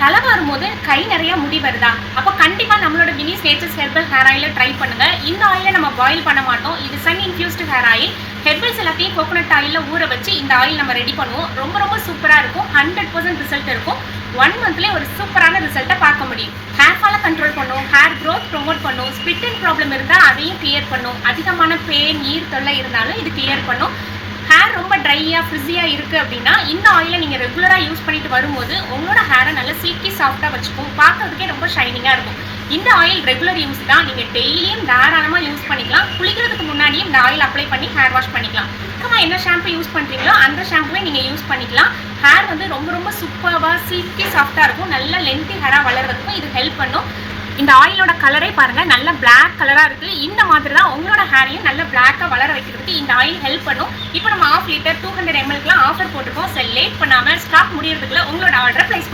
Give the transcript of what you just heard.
தலை வரும்போது கை நிறைய முடி வருதா? அப்போ கண்டிப்பா நம்மளோட மினிஸ் நேச்சர்ஸ் ஹெர்பல் ஹேர் ஆயில ட்ரை பண்ணுங்க. இந்த ஆயிலை நம்ம பாயில் பண்ண மாட்டோம். இது sun infused hair oil. Herbals எல்லாத்தையும் கோகோனட் ஆயில்ல ஊற வச்சு இந்த ஆயில் நம்ம ரெடி பண்ணுவோம். ரொம்ப சூப்பரா இருக்கும். 100% ரிசல்ட் இருக்கும். 1 மந்த்லேயே ஒரு சூப்பரான ரிசல்ட்டை பார்க்க முடியும். ஹேர் ஃபாலை கண்ட்ரோல் பண்ணும், ஹேர் க்ரோத் ப்ரொமோட் பண்ணும், ஸ்பிட் அண்ட் ப்ராப்ளம் இருந்தால் அதையும் கிளியர் பண்ணும். அதிகமான பேன் நீர் தொல்லை இருந்தாலும் இது கிளியர் பண்ணும். ஹேர் ரொம்ப ட்ரையாக ஃப்ரிஸியாக இருக்குது அப்படின்னா இந்த ஆயிலை நீங்கள் ரெகுலராக யூஸ் பண்ணிட்டு வரும்போது உங்களோட ஹேரை நல்லா சில்கி சாஃப்டாக வச்சுக்கும். பார்க்கறதுக்கே ரொம்ப ஷைனிங்காக இருக்கும். இந்த ஆயில் ரெகுலர் யூஸ் தான். நீங்கள் டெய்லியும் தாராளமாக யூஸ் பண்ணிக்கலாம். குளிக்கிறதுக்கு முன்னாடியும் இந்த ஆயில் அப்ளை பண்ணி ஹேர் வாஷ் பண்ணிக்கலாம். என்ன ஷாம்பு யூஸ் பண்ணுறீங்களோ அந்த ஷாம்புவே நீங்கள் யூஸ் பண்ணிக்கலாம். ஹேர் வந்து ரொம்ப சூப்பராக சில்கி சாஃப்டாக இருக்கும். நல்ல லென்த்தி ஹேராக வளர்றதுக்கும் இது ஹெல்ப் பண்ணும். இந்த ஆயிலோட கலரே பாருங்க, நல்ல பிளாக் கலரா இருக்கு. இந்த மாதிரி தான் உங்களோட ஹேரையும் நல்ல பிளாக்கா வளர வைக்கிறதுக்கு இந்த ஆயில் ஹெல்ப் பண்ணும். இப்போ நம்ம 1/2 லிட்டர் 200 ml ஆஃபர் போட்டிருக்கோம். லேட் பண்ணாம ஸ்டாக் முடியறதுக்குள்ள உங்களோட ஆர்டரை பிளேஸ்